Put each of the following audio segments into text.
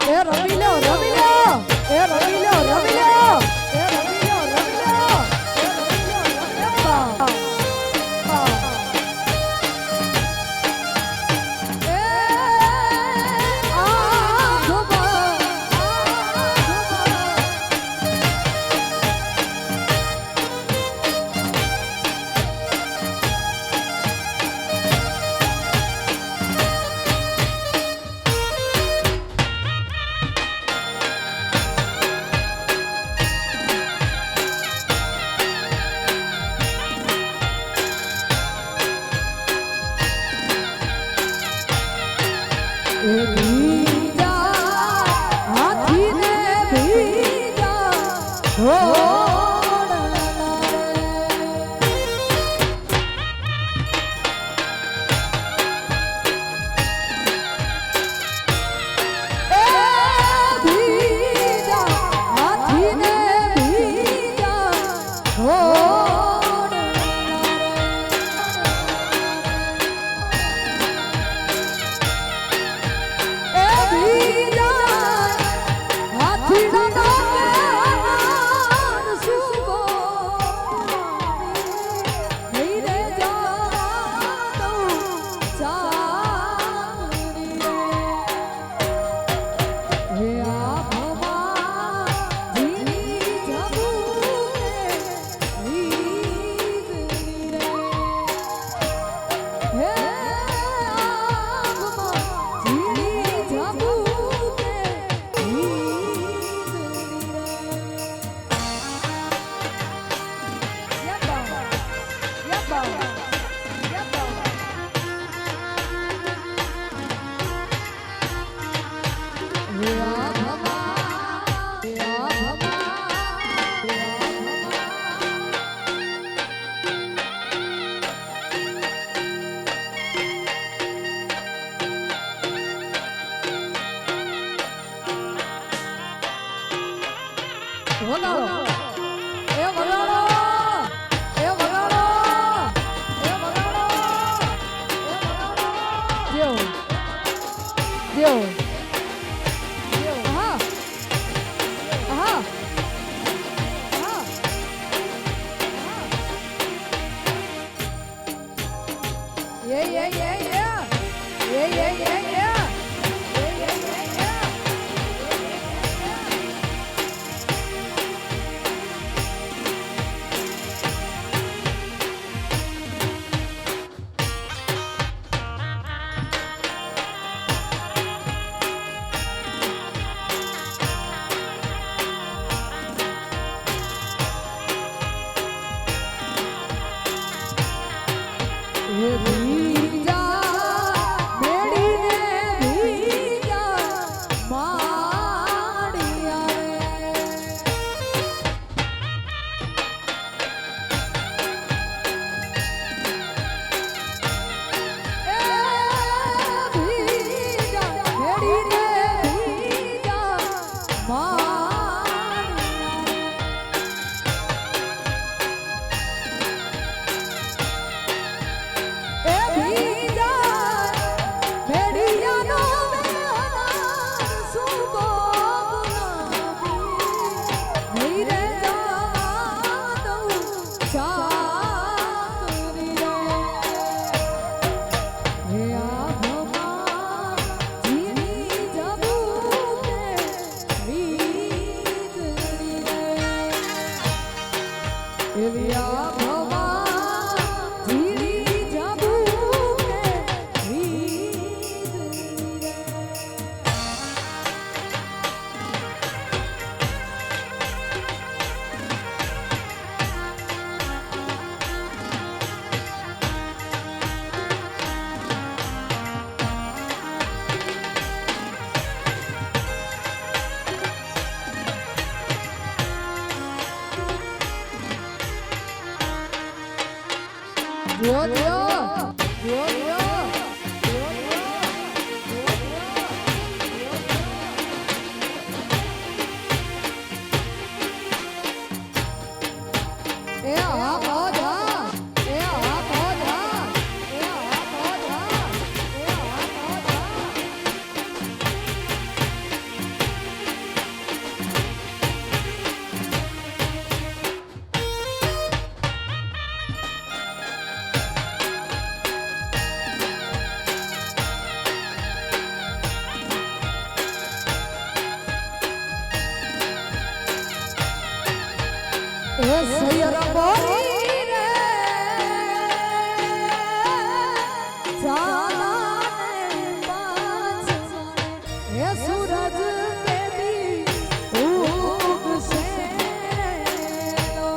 એ રમી લો રમી લો એ રમી લો રમી લો એ રમી લો રમી લો એ સૈયર બોરી રે ચાલાને પાછળ એ સૂરજ કેદી ઉગશે લો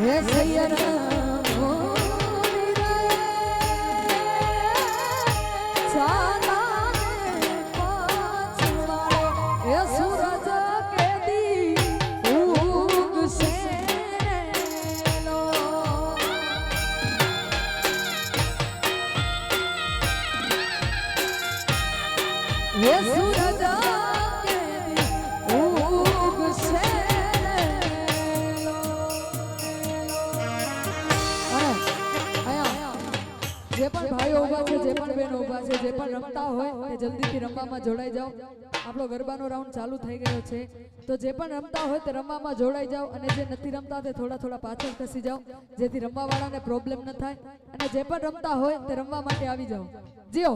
એ સૈયર ये सूरज उगसे જે પણ ભાઈઓ ઊભા છે જે પણ બહેનો ઊભા છે જે પણ રમતા હોય તે જલ્દીથી રમવામાં જોડાઈ જાઓ આપણો ગરબાનો રાઉન્ડ ચાલુ થઈ ગયો છે તો જે પણ રમતા હોય તે રમવામાં જોડાઈ જાઓ અને જે નથી રમતા તે થોડા થોડા પાછળ ખસી જાઓ જેથી રમવાવાળાને પ્રોબ્લેમ ન થાય અને જે પણ રમતા હોય તે રમવા માટે આવી જાઓ Jio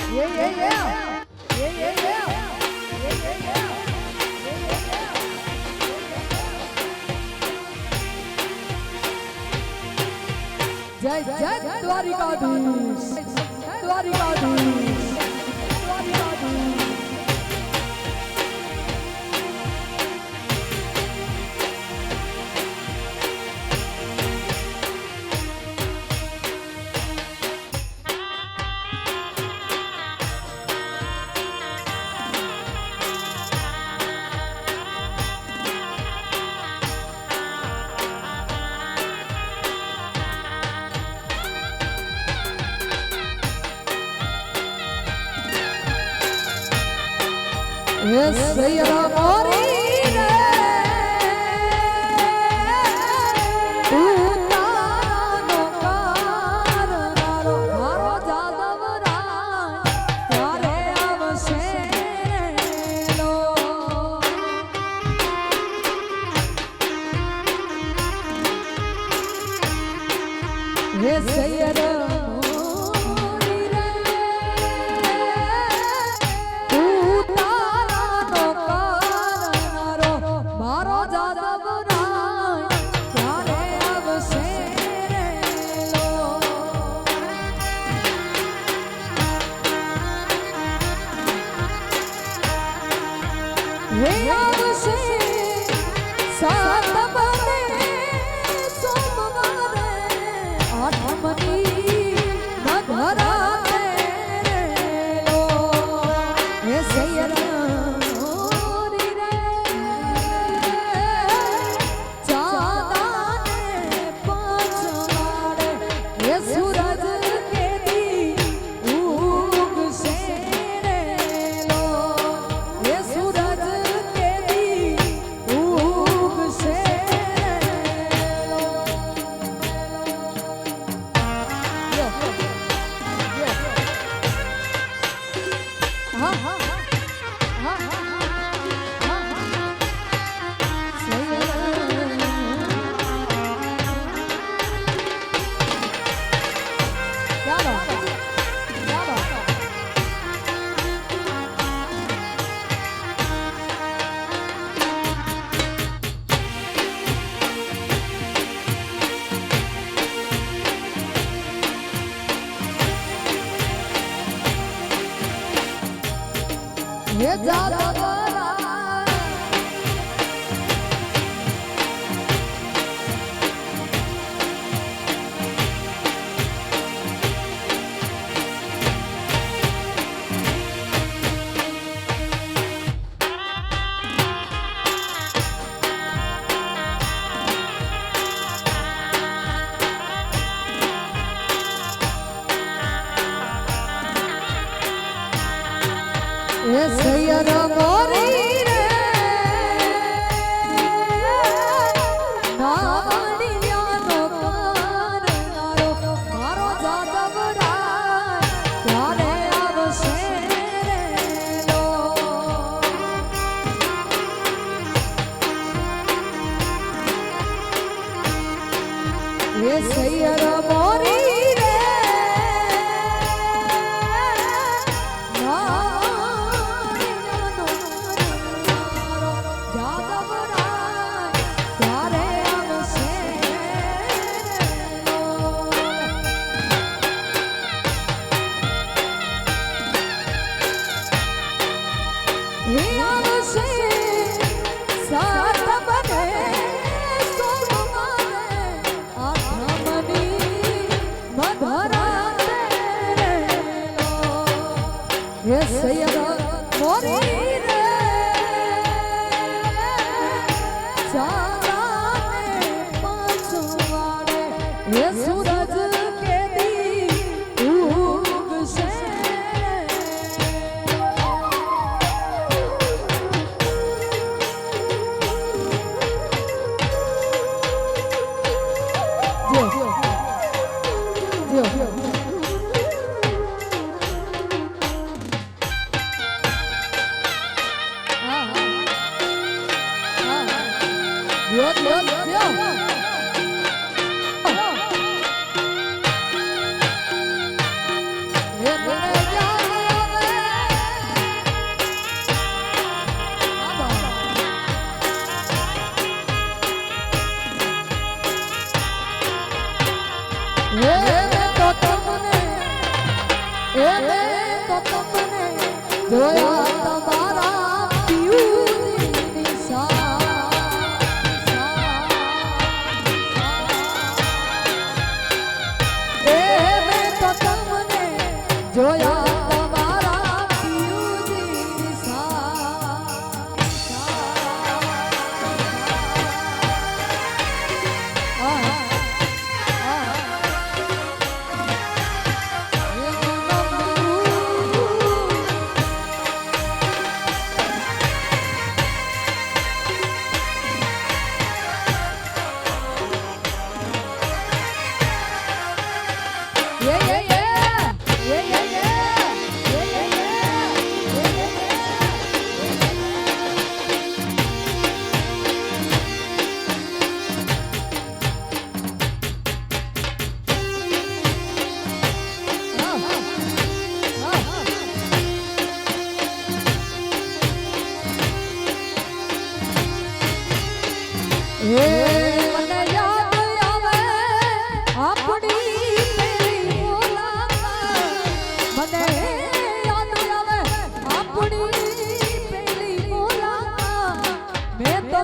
Yeah, yeah, yeah. Yeah, yeah, yeah. Yeah, yeah, yeah. जय जय द्वारिकाधीश द्वारिकाधीश द्वारिकाधीश सैयरा मोरी रे उतानो कारनारो मारो जादव राय ત્યારે આવશે લો હે સૈયરા ये जादव सैयरा मोरी रे नावडियानो कारनारो मारो जादव राय ત્યારે આવશે રે સૈયર મોરી રે સૈયર મોરી રે ચાંદને પાંચવાડે હે સૂરજ કેદી ઉગશે જો જો જોયા તમારા પિયુની મેં તો તમને જોયા તમારા પિયુની મને યાદ આવે આપણી પેલી મુલાકાત મને યાદ આવે આપણી પેલી મુલાકાત મેં તો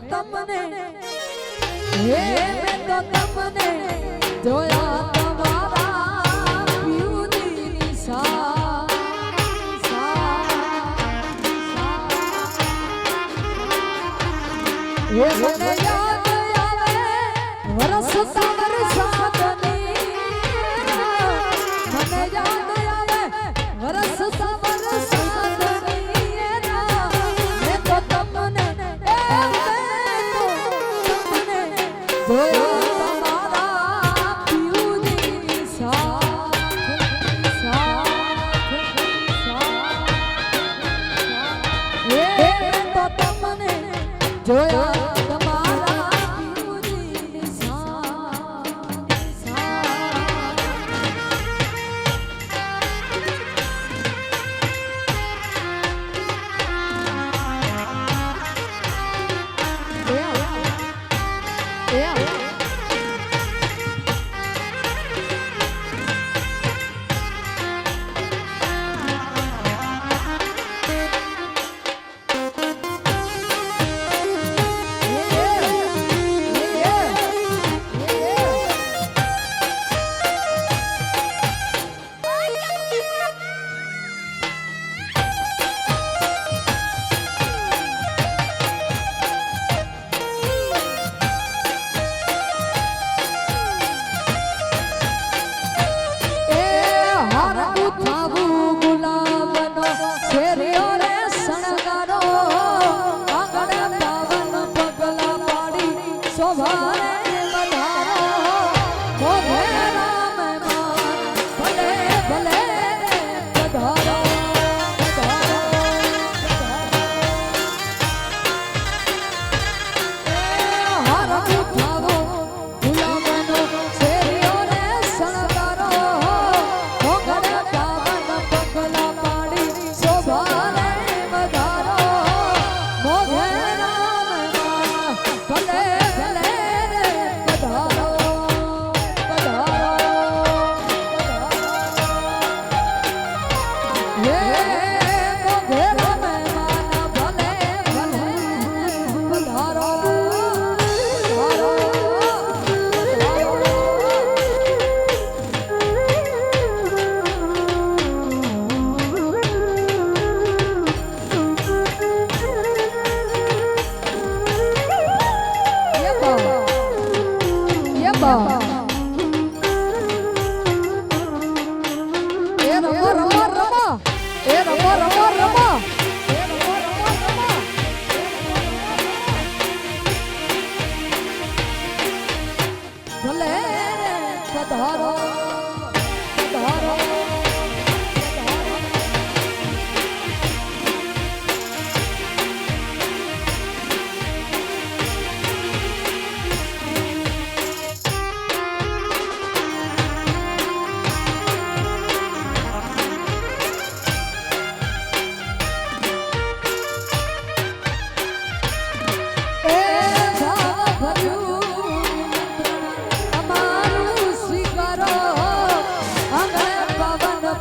તમને જોયા તમારા પિયુની મને યાદ વરસતા વરસાદની મને યાદ આવે વરસતા વરસાદની મેં તો તમને જોયા તમારા પિયુની મેં તો તમને જોયા પધારો પધારો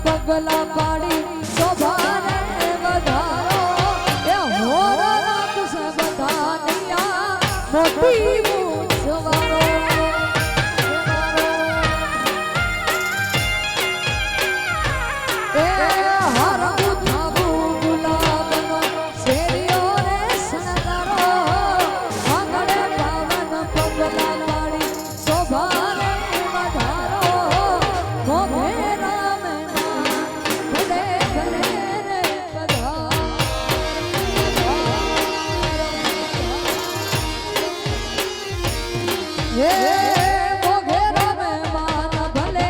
પગલા પાડી શોભાને વધારો એ હોરા રાખશે બધાનિયા મોટી મૂછવારો એ હરવું થાવું ગુલાબનો શેરીઓ રે શણગારો આંગણે પાવન પગલા પાડી શોભાને વધારો મોઘેરા મોઘેરા મહેમાન ભલે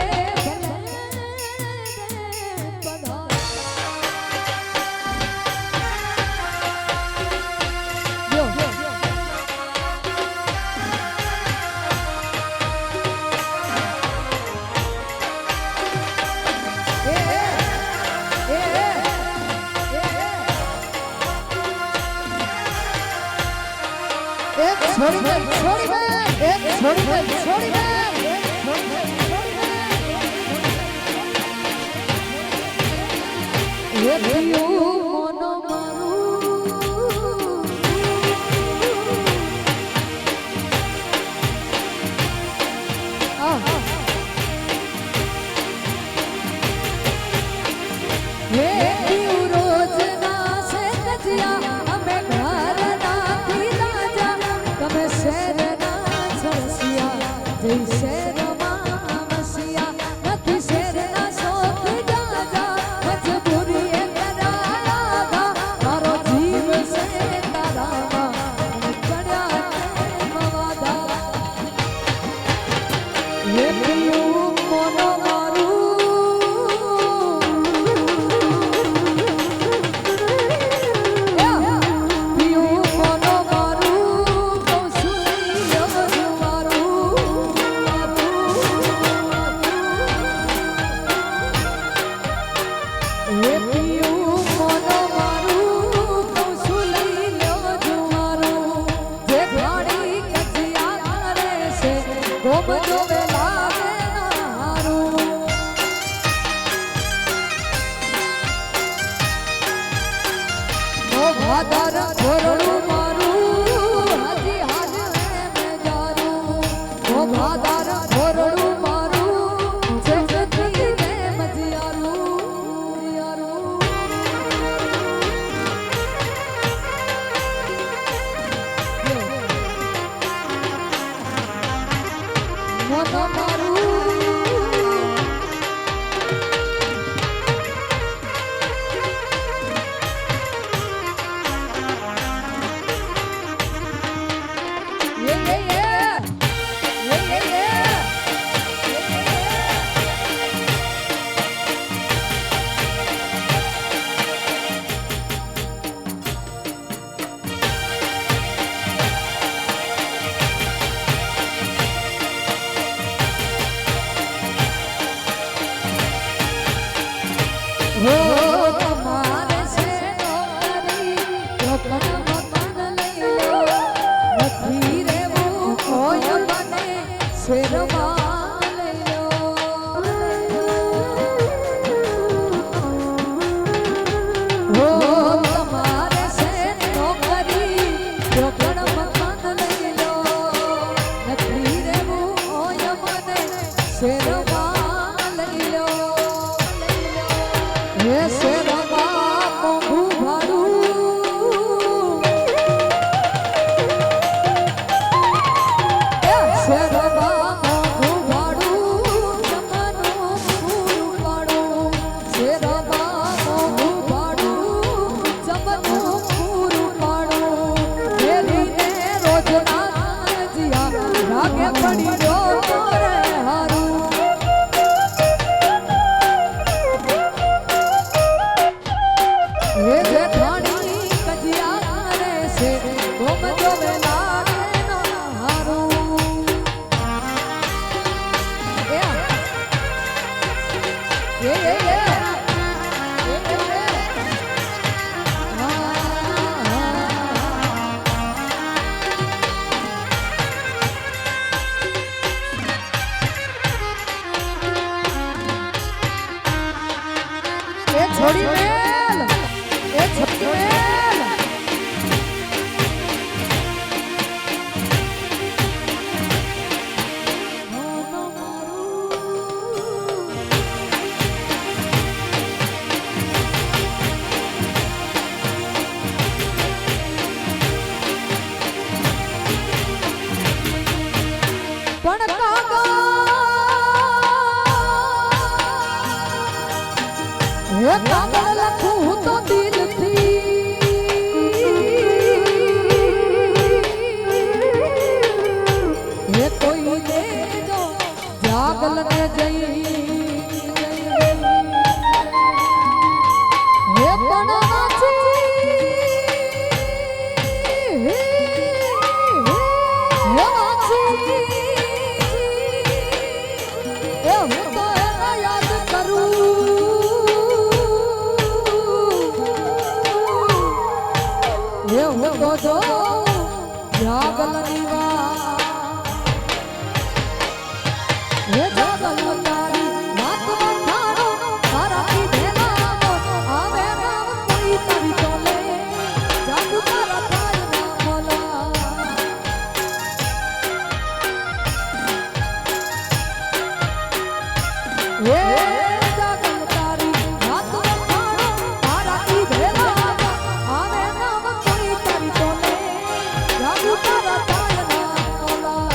છોડી દે છોડી દે એક છોડી દે છોડી દે એ પિયું મનો મારું હે પિયું રોજ ના સે કજિયા અમે ઘર ના પીલા જા તમે શેરના છરસિયા જય શેરમાં મસિયા નથી શેરના શોખ જાજા મજબૂરી એ કરા છોડી મેલ એ છોડી મેલ પણ કાકા હે કાગળ લખું તો દિલથી હે કોઈ દેજો જાગલ ને જઈ હે પણ તો જાગલ નીવા હે જાગલ તારી વાત વખાણો તારા કીધેલા આવે નામ કોઈ તારી તોલે જાદુ તારા થાય ના મોલા હે જાગલ તારી વાત વખાણો તારા કીધેલા આવે નામ કોઈ તારી તોલે જાદુ તારા થાય ના મોલા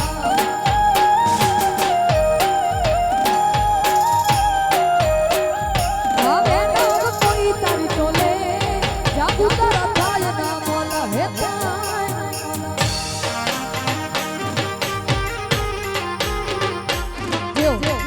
આવે નામ કોઈ તારી તોલે જાદુ તારા થાય ના મોલા હે દેવ દેવ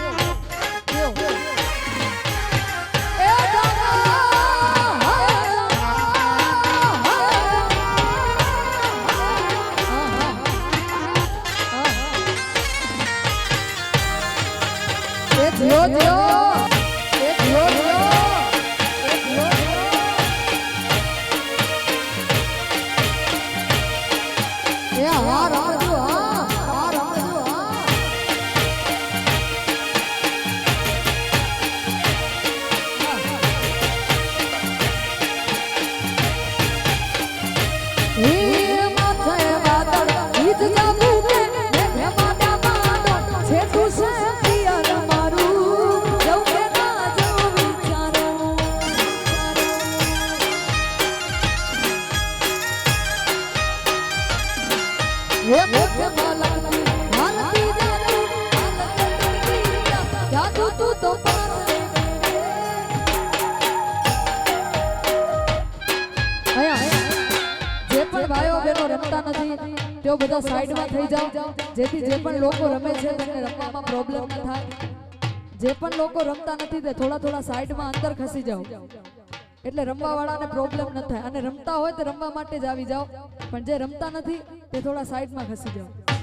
એ જીઓ જીઓ એ જીઓ જીઓ એ જીઓ એ હા રામજુ હા રામજુ હા એ માથે વાદળ ઈજ જાદુ કે મેઘે માડા માડો છે તું છે પિયર મારું જવ કે ના જવ વિચારો હે મુખ મલકની હાલતી જાદુ તું તો પાર જે પણ ભાઈઓ બહેનો રમતા નથી તેઓ બધા સાઈડમાં થઈ જાઓ જેથી જે પણ લોકો રમે છે તેમને રમવામાં પ્રોબ્લેમ ન થાય જે પણ લોકો રમતા નથી તે થોડા થોડા સાઈડમાં અંદર ખસી જાઓ એટલે રમવા વાળાને પ્રોબ્લેમ ન થાય અને રમતા હોય તો રમવા માટે જ આવી જાઓ પણ જે રમતા નથી તે થોડા સાઈડમાં ખસી જાઓ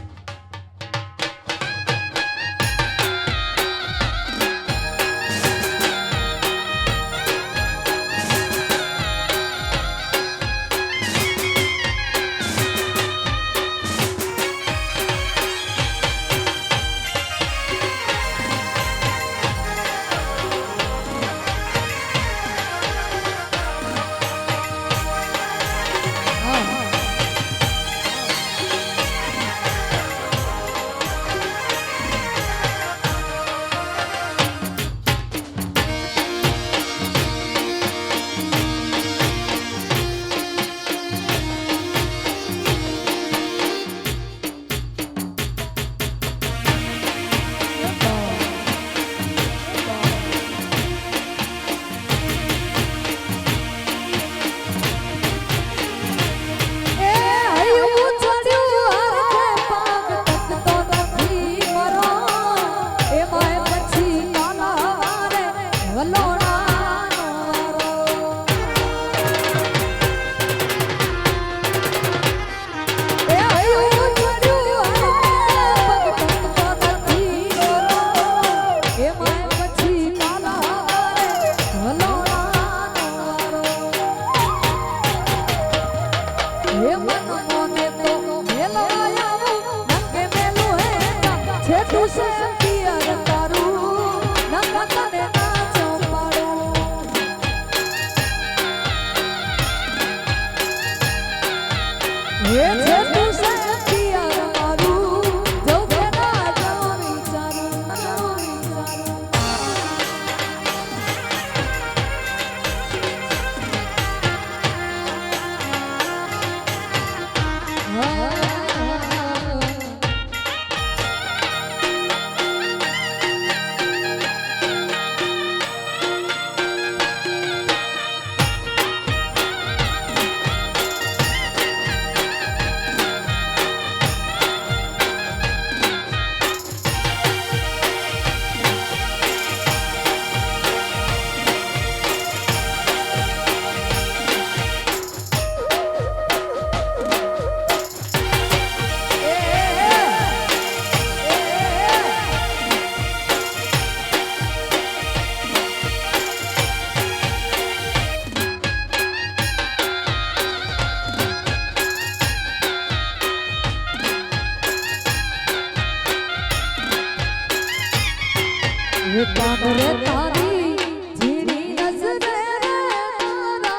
એ કાન રે તારી ઝીણી નજરે તારાડો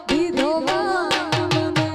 દીધો મને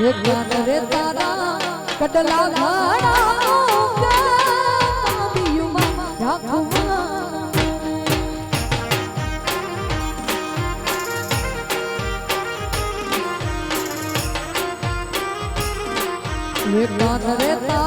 એક કાન રે તારા કડલા ઘાડા કાબિયુમાં રાખવા એક કાન રે તારા